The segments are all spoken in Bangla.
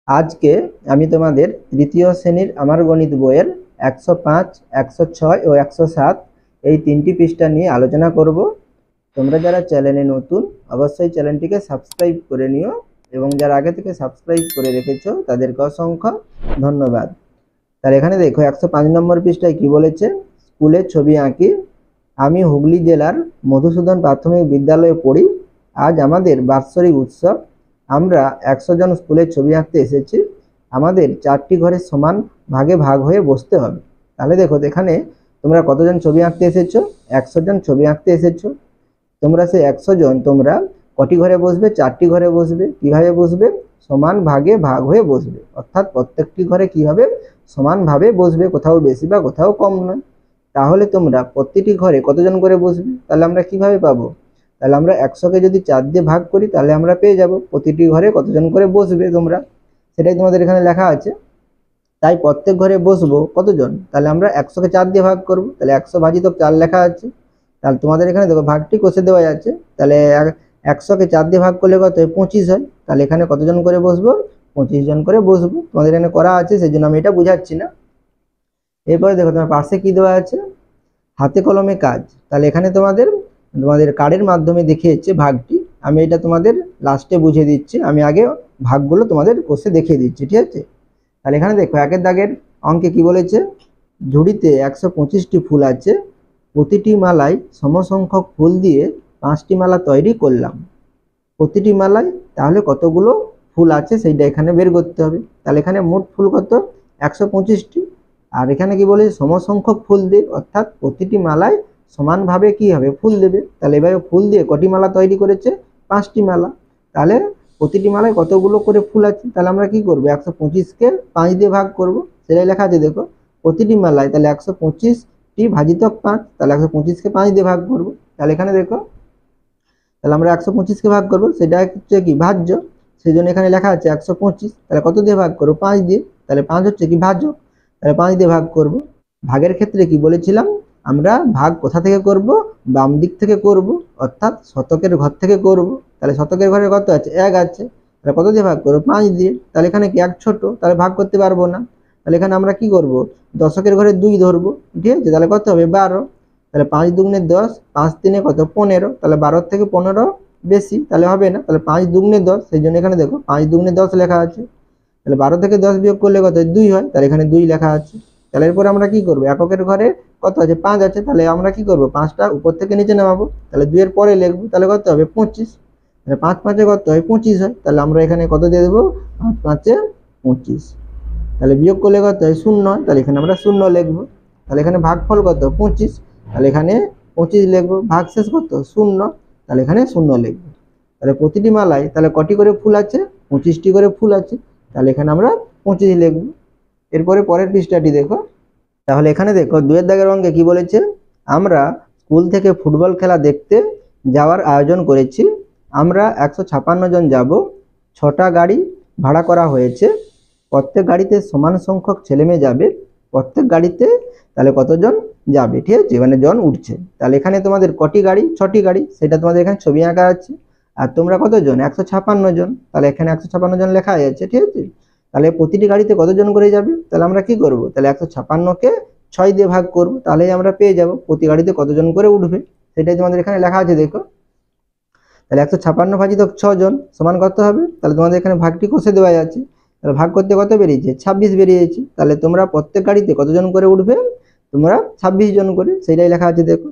আজকে আমি তোমাদের তৃতীয় শ্রেণীর আমার গণিত বইয়ের 105, 106 ও 107 এই তিনটি পৃষ্ঠা নিয়ে আলোচনা করব। তোমরা যারা চ্যানেলে নতুন অবশ্যই চ্যানেলটিকে সাবস্ক্রাইব করে নিও এবং যারা আগে থেকে সাবস্ক্রাইব করে রেখেছো তাদেরকে অসংখ্য ধন্যবাদ। তার এখানে দেখো 105 নম্বর পৃষ্ঠায় কি বলেছে, স্কুলের ছবি আঁকি। আমি হুগলি জেলার মধুসূদন প্রাথমিক বিদ্যালয়ে পড়ি। আজ আমাদের বাৎসরিক উৎসব। আমরা 100 জন স্কুলের ছবি আঁকতে এসেছি। আমাদের 4টি ঘরে সমান ভাগে ভাগ হয়ে বসতে হবে। তাহলে দেখো এখানে তোমরা কতজন ছবি আঁকতে এসেছো? 100 জন ছবি আঁকতে এসেছো। তোমরা সেই 100 জন তোমরা কটি ঘরে বসবে? 4টি ঘরে বসবে। কিভাবে বসবে? সমান ভাগে ভাগ হয়ে বসবে, অর্থাৎ প্রত্যেকটি ঘরে কি হবে? সমানভাবে বসবে, কোথাও বেশি বা কোথাও কম নয়। তাহলে তোমরা প্রতিটি ঘরে কতজন করে বসবে? তাহলে আমরা কিভাবে পাবো? তাহলে আমরা 100কে যদি 4 দিয়ে ভাগ করি তাহলে আমরা পেয়ে যাব প্রতিটি ঘরে কতজন করে বসবে তোমরা, সেটাই তোমাদের এখানে লেখা আছে। তাই প্রত্যেক ঘরে বসবো কতজন? তাহলে আমরা 100কে 4 দিয়ে ভাগ করব। তাহলে 100 ভাজিত 4 লেখা আছে। তাহলে তোমাদের এখানে দেখো ভাগটি কষে দেওয়া আছে। তাহলে 100কে 4 দিয়ে ভাগ করলে কত হয়? 25 হয়। তাহলে এখানে কতজন করে বসবো? 25 জন করে বসবো। তোমাদের এখানে করা আছে, সেই জন্য আমি এটা বুঝাচ্ছি না। এরপরে দেখো তোমার পাশে কি দেওয়া আছে, হাতে কলমে কাজ। তাহলে এখানে তোমাদের তোমাদের কার্ডের মাধ্যমে দেখিয়েছে ভাগটি। আমি এটা তোমাদের লাস্টে বুঝিয়ে দিচ্ছি, আমি আগে ভাগগুলো তোমাদের কোষে দেখিয়ে দিচ্ছি, ঠিক আছে? তাহলে এখানে দেখো একের দাগের অঙ্কে কি বলেছে, ঝুড়িতে 125টি ফুল আছে, প্রতিটি মালায় সমসংখ্যক ফুল দিয়ে 5টি মালা তৈরি করলাম। প্রতিটি মালায় তাহলে কতগুলো ফুল আছে সেইটা এখানে বের করতে হবে। তাহলে এখানে মোট ফুল কত? 125টি। আর এখানে কি বলে? সমসংখ্যক ফুল দিয়ে, অর্থাৎ প্রতিটি মালায় সমানভাবে কি হবে? ফুল দেবে। তাহলে এবারে ফুল দিয়ে কটি মালা তৈরি করেছে? 5টি মালা। তাহলে প্রতিটি মালায় কতগুলো করে ফুল আছে? তাহলে আমরা কি করবো? 125কে 5 দিয়ে ভাগ করব। সেটাই লেখা আছে দেখো, প্রতিটি মালায়। তাহলে 125টি ভাজিত 5, তাহলে 125কে 5 দিয়ে ভাগ করব। তাহলে এখানে দেখো, তাহলে আমরা 125কে ভাগ করব, সেটা হচ্ছে কি? ভাজ্য। সেই জন্য এখানে লেখা আছে 125। তাহলে কত দিয়ে ভাগ করবো? 5 দিয়ে। তাহলে 5 হচ্ছে কি? ভাজক। তাহলে 5 দিয়ে ভাগ করব। ভাগের ক্ষেত্রে কি বলেছিলাম, আমরা ভাগ কোথা থেকে করব? বাম দিক থেকে করব, অর্থাৎ শতকের ঘর থেকে করব। তাহলে শতকের ঘরে কত আছে? 1 আছে। তাহলে কত দিয়ে ভাগ করবো? 5 দিয়ে। তাহলে এখানে কি 1 ছোট, তাহলে ভাগ করতে পারবো না। তাহলে এখানে আমরা কি করব? দশকের ঘরে 2 ধরবো, ঠিক আছে? তাহলে কত হবে? 12। তাহলে 5 দুগুণে 10, 5 তিনে কত? 15। তাহলে 12 থেকে 15 বেশি, তাহলে হবে না। তাহলে 5 দুগুণে 10, সেই জন্য এখানে দেখো 5 দুগুণে 10 লেখা আছে। তাহলে 12 থেকে 10 বিয়োগ করলে কত? 2 হয়। তাহলে এখানে 2 লেখা আছে। তাহলে এরপরে আমরা কি করবো? এককের ঘরে কত আছে? 5 আছে। তাহলে আমরা কি করবো? 5টা উপর থেকে নিচে নামাবো। তাহলে 2 এর পরে লিখবো। তাহলে কত হবে? 25। তাহলে 5 5-এ কত হয়? 25 হয়। তাহলে আমরা এখানে কত দিয়ে দেবো? 5 5-এ 25। তাহলে বিয়োগ করলে কত হয়? 0 হয়। তাহলে এখানে আমরা 0 লিখবো। তাহলে এখানে ভাগফল কত? 25। তাহলে এখানে 25 লিখবো। ভাগশেষ কত? 0। তাহলে এখানে 0 লিখবো। তাহলে প্রতিটি মালায় তাহলে কটি করে ফুল আছে? 25টি করে ফুল আছে। তাহলে এখানে আমরা 25 লিখবো। এরপরে পরের পৃষ্ঠাটি দেখো। তাহলে এখানে দেখো 2 দাগের অঙ্কে কি বলেছে, আমরা স্কুল থেকে ফুটবল খেলা দেখতে যাওয়ার আয়োজন করেছি। আমরা 156 জন যাব। 6টা গাড়ি ভাড়া করা হয়েছে। প্রত্যেক গাড়িতে সমান সংখ্যক ছেলেমেয়ে যাবে। প্রত্যেক গাড়িতে তাহলে কতজন যাবে, ঠিক আছে? মানে জন উঠছে। তাহলে এখানে তোমাদের কটি গাড়ি? 6টি গাড়ি, সেটা তোমাদের এখানে ছবি আঁকা আছে। আর তোমরা কতজন? 156 জন। তাহলে এখানে 156 জন লেখা আছে, ঠিক আছে? তাহলে প্রতিটি গাড়িতে কতজন করে যাবে? তাহলে আমরা কি করব? তাহলে 156কে 6 দিয়ে ভাগ করব, তাহলেই আমরা পেয়ে যাব প্রতি গাড়িতে কতজন করে উঠবে। সেটাই তোমাদের এখানে লেখা আছে দেখো। তাহলে 156 ভাজিত 6 জন সমান কত হবে? তাহলে তোমাদের এখানে ভাগটি কষে দেওয়া আছে। তাহলে ভাগ করতে কত বেরিয়েছে? 26 বেরিয়েছে। তাহলে তোমরা প্রত্যেক গাড়িতে কতজন করে উঠবে? তোমরা 26 জন করে, সেটাই লেখা আছে দেখো।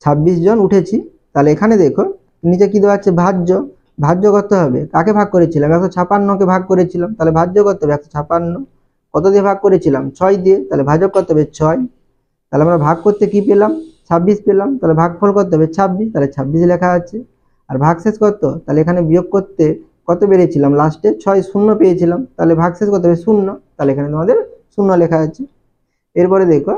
26 জন উঠেছি। তাহলে এখানে দেখো নিচে কি দেওয়া আছে? ভাজ্য। ভাজ্য কত হবে? কাকে ভাগ করেছিলাম? 156কে ভাগ করেছিলাম। তাহলে ভাজ্য কত হবে? 156 কত দিয়ে ভাগ করেছিলাম? 6 দিয়ে। তাহলে ভাজক কত হবে? 6। তাহলে আমরা ভাগ করতে কি পেলাম? 26 পেলাম। তাহলে ভাগফল কত হবে? 26। তাহলে 26 লেখা আছে। আর ভাগশেষ কত? তাহলে এখানে বিয়োগ করতে কত পেয়েছিলাম? লাস্টে 6 0 পেয়েছিলাম। তাহলে ভাগশেষ কত হবে? 0। তাহলে এখানে তোমাদের 0 লেখা আছে। এরপরে দেখো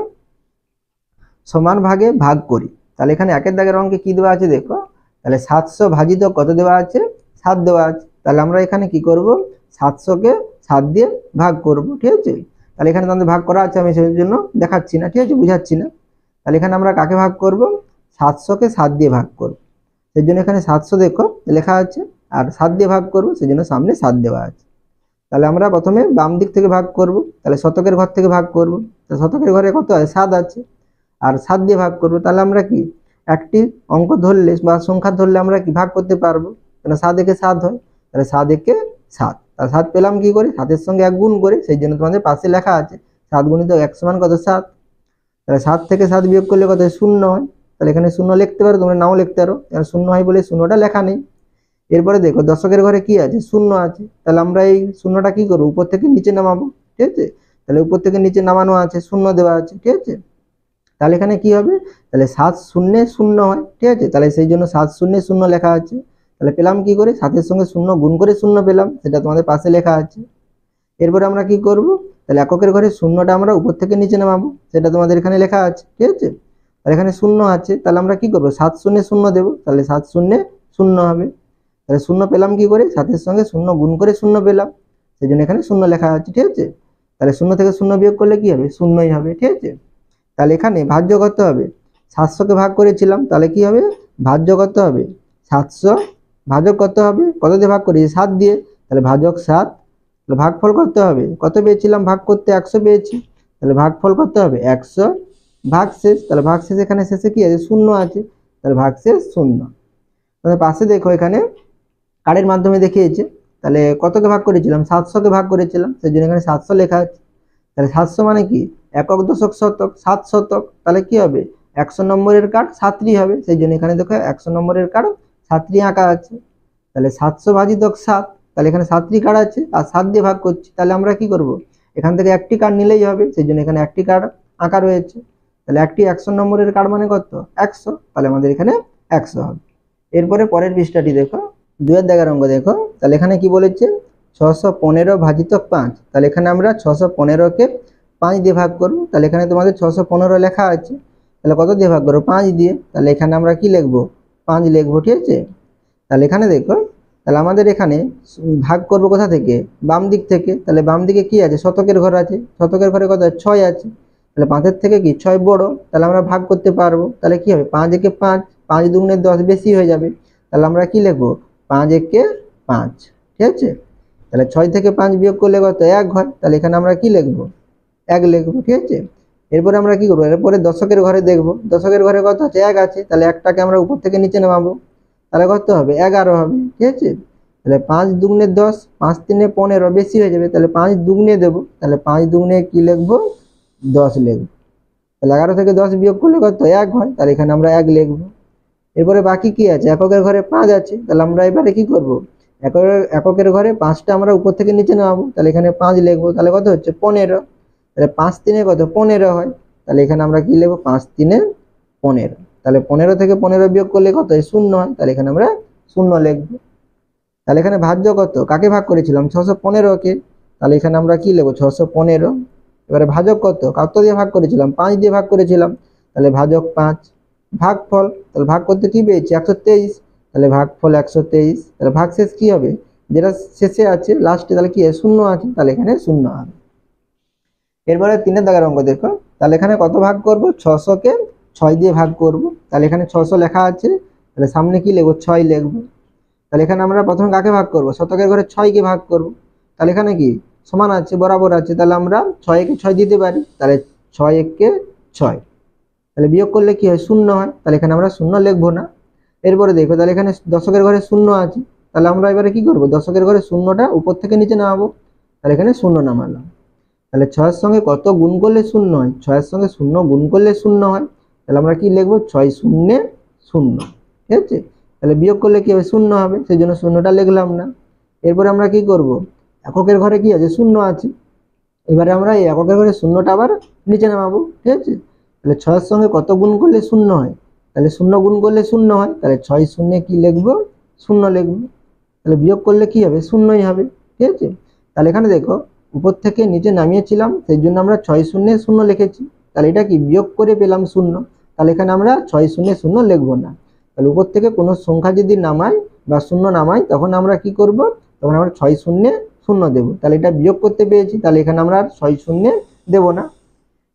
সমান ভাগে ভাগ করি। তাহলে এখানে একের দাগের অঙ্কে কি দেওয়া আছে দেখো। তাহলে 700 ভাজিত কত দেওয়া আছে? 7 দেওয়া আছে। তাহলে আমরা এখানে কি করব? 700কে 7 দিয়ে ভাগ করব, ঠিক আছে? তাহলে এখানে তোমাদের ভাগ করা আছে, আমি সেই জন্য দেখাচ্ছি না, ঠিক আছে? বুঝাচ্ছি না। তাহলে এখানে আমরা কাকে ভাগ করব? 700কে 7 দিয়ে ভাগ করব। সেই জন্য এখানে 700 দেখো লেখা আছে, আর 7 দিয়ে ভাগ করব, সেই জন্য সামনে 7 দেওয়া আছে। তাহলে আমরা প্রথমে বাম দিক থেকে ভাগ করব, তাহলে শতকের ঘর থেকে ভাগ করব। তো শতকের ঘরে কত হয় 7 আছে, আর 7 দিয়ে ভাগ করব। তাহলে আমরা কি একটি অঙ্ক ধরলে বা সংখ্যা ধরলে আমরা কি ভাগ করতে পারবো, কারণ 7 একে 7 হয়, তাহলে 7 একে 7। তাহলে 7 পেলাম কি করে, 7 সঙ্গে 1 গুণ করে, সেই জন্য তোমাদের পাশে লেখা আছে 7 গুণিত 1 সমান কত 7। তাহলে 7 থেকে 7 বিয়োগ করলে কত 0 হয়, তাহলে এখানে 0 লিখতে পারো, তোমরা নাও লিখতে পারো, 0 হয় বলে 0টা লেখা নেই। এরপরে দেখো দশকের ঘরে কি আছে 0 আছে, তাহলে আমরা এই 0টা কি করবো উপর থেকে নিচে নামাবো, ঠিক আছে। তাহলে উপর থেকে নিচে নামানো আছে, 0 দেওয়া আছে, ঠিক আছে। তাহলে এখানে কি হবে, তাহলে 7 শূন্য 0 হয়, ঠিক আছে। তাহলে সেই জন্য 7 শূন্য 0 লেখা আছে। তাহলে পেলাম কি করে, 7 সঙ্গে 0 গুণ করে 0 পেলাম, সেটা তোমাদের পাশে লেখা আছে। এরপরে আমরা কি করব, তাহলে এককের ঘরে 0টা আমরা উপর থেকে নিচে নামাবো, সেটা তোমাদের এখানে লেখা আছে, ঠিক আছে। আর এখানে 0 আছে, তাহলে আমরা কি করব 7 শূন্য 0 দেবো, তাহলে 7 শূন্য 0 হবে। তাহলে 0 পেলাম কি করে, 7 সঙ্গে 0 গুণ করে 0 পেলাম, সেই জন্য এখানে 0 লেখা আছে, ঠিক আছে। তাহলে 0 থেকে 0 বিয়োগ করলে কি হবে, 0ই হবে, ঠিক আছে। তাহলে এখানে ভাজ্য কত হবে, 700কে ভাগ করেছিলাম, তাহলে কি হবে ভাজ্য কত হবে 700, ভাজক কত হবে, কত দিয়ে ভাগ করেছি 7 দিয়ে, তাহলে ভাজক 7। তাহলে ভাগফল কত হবে, কত পেয়েছিলাম ভাগ করতে 100 পেয়েছি, তাহলে ভাগফল কত হবে 100, ভাগশেষ। তাহলে ভাগশেষ এখানে শেষে কি আছে 0 আছে, তাহলে ভাগশেষ 0। তাহলে পাশে দেখো এখানে কার্ডের মাধ্যমে দেখিয়েছে, তাহলে কতকে ভাগ করেছিলাম 700কে ভাগ করেছিলাম, সেই জন্য এখানে 700 লেখা আছে। তাহলে 700 মানে কি একক দশক শতক, 7 শতক, তাহলে কি হবে 100 নম্বরের কার্ড 7টি হবে, সেই জন্য এখানে দেখো 100 নম্বরের কার্ড 7টি আঁকা আছে। তাহলে 700 ভাজিতক 7, তাহলে এখানে 7টি কার্ড আছে আর 7 দিয়ে ভাগ করছি, তাহলে আমরা কি করব এখান থেকে একটি কার্ড নিলেই হবে, সেই জন্য এখানে একটি কার্ড আঁকা রয়েছে। তাহলে একটি 100 নম্বরের কার্ড মানে কত 100, তাহলে আমাদের এখানে 100 হবে। এরপরে পরের পৃষ্ঠাটি দেখো, 2 দাগের অঙ্ক দেখো, তাহলে এখানে কি বলেছে 615 ভাজিতক 5, তাহলে এখানে আমরা 615কে 5 দিয়ে ভাগ করব, তাহলে এখানে তোমাদের 615 লেখা আছে, তাহলে কত দিয়ে ভাগ করবো 5 দিয়ে, তাহলে এখানে আমরা কি লিখবো 5 লিখবো, ঠিক আছে। তাহলে এখানে দেখো, তাহলে আমাদের এখানে ভাগ করব কোথা থেকে, বাম দিক থেকে। তাহলে বাম দিকে কি আছে শতকের ঘর আছে, শতকের ঘরে কত 6 আছে, তাহলে 5-এর থেকে কি 6 বড়, তাহলে আমরা ভাগ করতে পারবো। তাহলে কি হবে 5 একে 5, 5 দুগুণে 10 বেশি হয়ে যাবে, তাহলে আমরা কি লিখবো 5 একে 5, ঠিক আছে। তাহলে 6 থেকে 5 বিয়োগ করলে কত 1 হয়, তাহলে এখানে আমরা কি লিখবো 1 লিখবো, ঠিক আছে। এরপরে আমরা কি করবো, এরপরে দশকের ঘরে দেখবো, দশকের ঘরে কত আছে 1 আছে, তাহলে 1টাকে আমরা উপর থেকে নিচে নামাবো, তাহলে কত হবে 11 হবে, ঠিক আছে। তাহলে 5 দুগুণে 10, 5 3 15 বেশি হয়ে যাবে, তাহলে 5 দুগুণে দেবো, তাহলে 5 দুগুণে কি লিখবো 10 লিখবো। তাহলে 11 থেকে 10 বিয়োগ করলে কত 1 হয়, তাহলে এখানে আমরা 1 লিখবো। এরপরে বাকি কি আছে, এককের ঘরে 5 আছে, তাহলে আমরা এবারে কি করব এককের ঘরে 5টা আমরা উপর থেকে নিচে নামাবো, তাহলে এখানে 5 লিখবো, তাহলে কত হচ্ছে 15, তাহলে 5 3 কত 15 হয়, তাহলে এখানে আমরা কি লিখবো 5 3 15, তাহলে 15 থেকে 15 বিয়োগ করলে কত হয় 0 হয়, তাহলে এখানে আমরা 0 লিখবো। তাহলে এখানে ভাজ্য কত, কাকে ভাগ করেছিলাম 615কে, তাহলে এখানে আমরা কি লিখবো 615। এবারে ভাজক কত দিয়ে ভাগ করেছিলাম 5 দিয়ে ভাগ করেছিলাম, তাহলে ভাজক 5। ভাগফল, তাহলে ভাগ করতে কি পেয়েছি 123, তাহলে ভাগফল 123। তাহলে ভাগশেষ কি হবে, যেটা শেষে আছে লাস্টে, তাহলে কি 0 আছে, তাহলে এখানে 0 হবে। এরপরে 3 দাগের অঙ্ক দেখো, তাহলে এখানে কত ভাগ করব 600কে 6 দিয়ে ভাগ করব, তাহলে এখানে 600 লেখা আছে, তাহলে সামনে কি লিখবো 6 লিখবো। তাহলে এখানে আমরা প্রথমে কাকে ভাগ করব, শতকের ঘরে 6কে ভাগ করব, তাহলে এখানে কি সমান আছে বরাবর আছে, তাহলে আমরা 6 6 দিতে পারি, তাহলে 6 1 6, তাহলে বিয়োগ করলে কি হয় 0 হয়, তাহলে এখানে আমরা 0 লিখবো না। এরপরে দেখো, তাহলে এখানে দশকের ঘরে 0 আছে, তাহলে আমরা এবারে কি করব দশকের ঘরে 0টা উপর থেকে নিচে নামাবো, তাহলে এখানে 0 নামালাম। তাহলে 6 এর সঙ্গে কত গুণ করলে 0 হয়, 6 এর সঙ্গে 0 গুণ করলে 0 হয়, তাহলে আমরা কি লিখবো 6 0 0, ঠিক আছে। তাহলে বিয়োগ করলে কি হবে 0 হবে, সেই জন্য 0টা লিখলাম না। এরপরে আমরা কি করব, এককের ঘরে কি আছে 0 আছে, এবারে আমরা এই এককের ঘরে 0টা আবার নিচে নামাবো, ঠিক আছে। তাহলে 6 এর সঙ্গে কত গুণ করলে 0 হয়, তাহলে 0 গুণ করলে 0 হয়, তাহলে 6 0 কি লিখবো 0 লিখবো। তাহলে বিয়োগ করলে কি হবে 0ই হবে, ঠিক আছে। তাহলে এখানে দেখো উপর থেকে নিচে নামিয়েছিলাম, সেই জন্য আমরা 6 0 0 লিখেছি, তাহলে এটা কি বিয়োগ করে পেলাম 0, তাহলে এখানে আমরা 6 0 0 লিখবো না। তাহলে উপর থেকে কোনো সংখ্যা যদি নামাই বা 0 নামাই, তখন আমরা কি করব, তখন আমরা 6 0 0 দেবো, তাহলে এটা বিয়োগ করতে পেরেছি, তাহলে এখানে আমরা আর 6 0 দেবো না।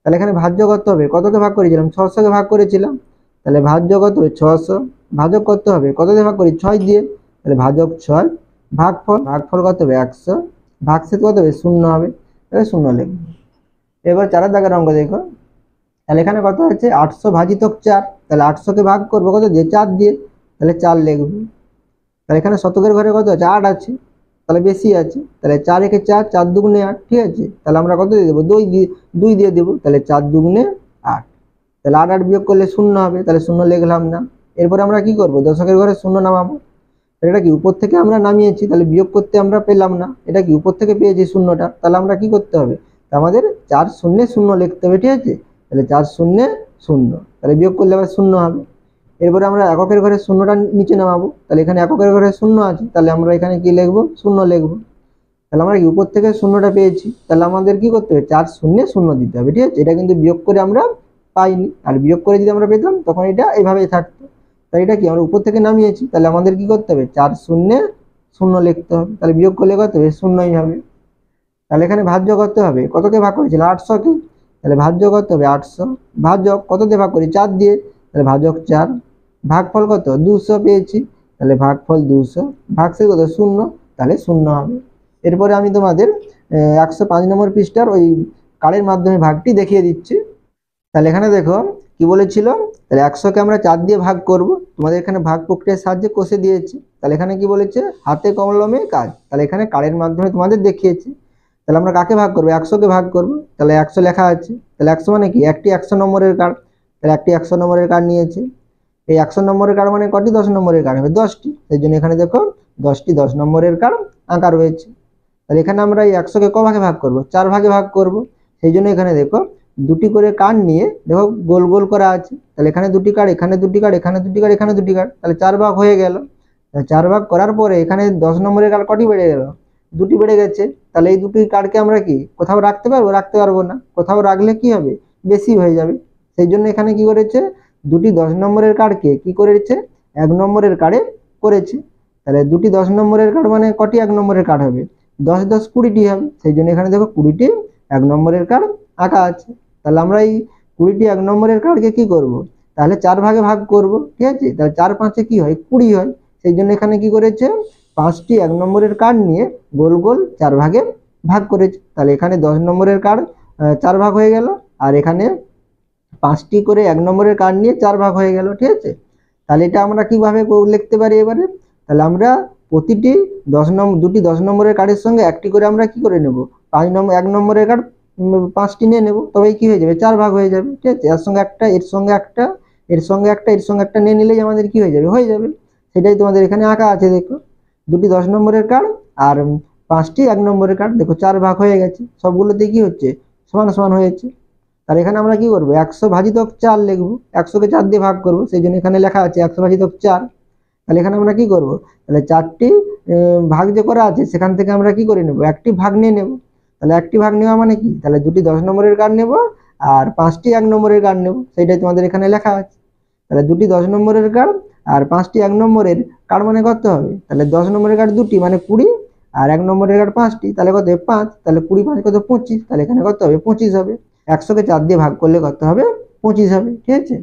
তাহলে এখানে ভাজ্য কত হবে, কতকে ভাগ করেছিলাম 600কে ভাগ করেছিলাম, তাহলে ভাজ্য কত হবে 600, ভাজক কত হবে কত দিয়ে ভাগ করি 6 দিয়ে, তাহলে ভাজক 6, ভাগফল কত হবে 100, ভাগশেষ কত হবে? শূন্য হবে, তাহলে শূন্য লিখবো। এবার 4 দাগের অঙ্ক দেখো, তাহলে এখানে কত আছে? 800 ভাজিতক 4, তাহলে 800 কে ভাগ করবো কত দিয়ে? 4 দিয়ে, তাহলে 4 লিখবো। তাহলে এখানে শতকের ঘরে কত আছে? 8 আছে, তাহলে বেশি আছে, তাহলে 4 একে 4, 4 দুগুণে 8, ঠিক আছে। তাহলে আমরা কত দিয়ে দেবো? 2 দিয়ে দেবো, তাহলে 4 দুগুণে 8, তাহলে 8 বিয়োগ করলে শূন্য হবে, তাহলে শূন্য লিখলাম না। এরপরে আমরা কি করবো? দশকের ঘরে শূন্য নামাবো। এটা কি উপর থেকে আমরা নামিয়েছি, তাহলে বিয়োগ করতে আমরা পেলাম না, এটা কি উপর থেকে পেয়েছি শূন্যটা, তাহলে আমরা কি করতে হবে? আমাদের 4 শূন্যে 0 লিখতে হবে, ঠিক আছে। তাহলে 4 শূন্যে 0, তাহলে বিয়োগ করলে আবার শূন্য হবে। এরপরে আমরা এককের ঘরে শূন্যটা নিচে নামাবো, তাহলে এখানে এককের ঘরে শূন্য আছে, তাহলে আমরা এখানে কি লিখবো? শূন্য লিখবো। তাহলে আমরা কি উপর থেকে শূন্যটা পেয়েছি, তাহলে আমাদের কি করতে হবে? 4 শূন্যে 0 দিতে হবে, ঠিক আছে। এটা কিন্তু বিয়োগ করে আমরা পাইনি, আর বিয়োগ করে যদি আমরা পেতাম তখন এটা এইভাবেই থাকতো। তাই এটা কি আমরা উপর থেকে নামিয়েছি, তাহলে আমাদের কি করতে হবে? 4 শূন্যে 0 লিখতে হবে, তাহলে বিয়োগ করলে কত হবে? শূন্যই হবে। তাহলে এখানে ভাজ্য করতে হবে, কতকে ভাগ করেছিল? 800 কে, তাহলে ভাজ্য করতে হবে 800, ভাজক কত দিয়ে ভাগ করি? 4 দিয়ে, তাহলে ভাজক 4, ভাগফল কত? 200 পেয়েছি, তাহলে ভাগফল 200, ভাগশেষ কত? 0, তাহলে 0 হবে। এরপরে আমি তোমাদের 105 নম্বর পৃষ্ঠার ওই কার্ডের মাধ্যমে ভাগটি দেখিয়ে দিচ্ছি। তাহলে এখানে দেখো কি বলেছিল, তাহলে 100 কে আমরা 4 দিয়ে ভাগ করব, তোমাদের এখানে ভাগ প্রক্রিয়ার সাহায্যে কষে দিয়েছে। তাহলে এখানে কি বলেছে? হাতে কলমে কাজ, তাহলে এখানে কার্ডের মাধ্যমে তোমাদের দেখিয়েছি। তাহলে আমরা কাকে ভাগ করবো? 100 কে ভাগ করব, তাহলে 100 লেখা আছে, তাহলে 100 মানে কি? একটি 100 নম্বরের কার্ড, তাহলে একটি 100 নম্বরের কার্ড নিয়েছে। এই 100 নম্বরের কার্ড মানে কটি 10 নম্বরের কার্ড হবে? 10টি, সেই জন্য এখানে দেখো 10টি 10 নম্বরের কার্ড আঁকা রয়েছে। তাহলে এখানে আমরা এই 100 কে ক ভাগে ভাগ করব? 4 ভাগে ভাগ করব, সেই জন্য এখানে দেখো দুটি করে কার্ড নিয়ে দেখো গোল গোল করা আছে, তাহলে এখানে দুটি কার্ড, এখানে দুটি কার্ড, এখানে দুটি কার্ড, এখানে দুটি কার্ড, তাহলে 4 ভাগ হয়ে গেল। 4 ভাগ করার পরে এখানে 10 নম্বরের কার্ড কটি বেড়ে গেল? দুটি বেড়ে গেছে, তাহলে এই দুটি কার্ডকে আমরা কি কোথাও রাখতে পারবো? রাখতে পারবো না, কোথাও রাখলে কি হবে? বেশি হয়ে যাবে, সেই জন্য এখানে কি করেছে? দুটি 10 নম্বরের কার্ডকে কি করেছে? 1 নম্বরের কার্ডে করেছে। তাহলে দুটি 10 নম্বরের কার্ড মানে কটি 1 নম্বরের কার্ড হবে? 10 10 20টি হবে, সেই জন্য এখানে দেখো 20টি 1 নম্বরের কার্ড আঁকা আছে। তাহলে আমরা এই 20টি 1 নম্বরের কার্ডকে কি করব? তাহলে 4 ভাগে ভাগ করব, ঠিক আছে। তাহলে 4 5 কি হয়? 20 হয়, সেই জন্য এখানে কি করেছে? 5টি 1 নম্বরের কার্ড নিয়ে গোল গোল 4 ভাগে ভাগ করেছে। তাহলে এখানে 10 নম্বরের কার্ড 4 ভাগ হয়ে গেল, আর এখানে 5টি করে 1 নম্বরের কার্ড নিয়ে 4 ভাগ হয়ে গেল, ঠিক আছে। তাহলে এটা আমরা কিভাবে লিখতে পারি এবারে? তাহলে আমরা প্রতিটি 10 নম্বরের কার্ডের সঙ্গে একটি করে আমরা কি করে নেব? 1 নম্বরের কার্ড 5টি নিয়ে নেব, তবেই কি হয়ে যাবে? 4 ভাগ হয়ে যাবে, ঠিক আছে। এর সঙ্গে একটা, এর সঙ্গে একটা, এর সঙ্গে একটা, এর সঙ্গে একটা নিয়ে নিলেই আমাদের কি হয়ে যাবে? হয়ে যাবে। সেটাই তোমাদের এখানে আঁকা আছে, দেখো দুটি 10 নম্বরের কার্ড আর 5টি 1 নম্বরের কার্ড, দেখো 4 ভাগ হয়ে গেছে, সবগুলোতে কি হচ্ছে? সমান সমান হয়েছে। আর এখানে আমরা কি করব? 100 ভাজিতক 4 লিখবো, 100 কে 4 দিয়ে ভাগ করব, সেই জন্য এখানে লেখা আছে 100 ভাজিতক 4। তাহলে এখানে আমরা কি করব? তাহলে 4টি ভাগ যে করা আছে সেখান থেকে আমরা কি করে নেব? একটি ভাগ নিয়ে নেব। তাহলে একটি ভাগ নেওয়া মানে কি? তাহলে দুটি 10 নম্বরের কার্ড নেব আর 5টি 1 নম্বরের কার্ড নেব, সেইটাই তোমাদের এখানে লেখা আছে। তাহলে দুটি 10 নম্বরের কার্ড আর 5টি 1 নম্বরের কার্ড মানে কত হবে? তাহলে 10 নম্বরের কার্ড দুটি মানে 20, আর 1 নম্বরের কার্ড 5টি, তাহলে কত হবে? 5, তাহলে 20 5 কত? 25, তাহলে এখানে কত হবে? 25 হবে। 100 কে 4 দিয়ে ভাগ করলে কত হবে? 25 হবে, ঠিক আছে।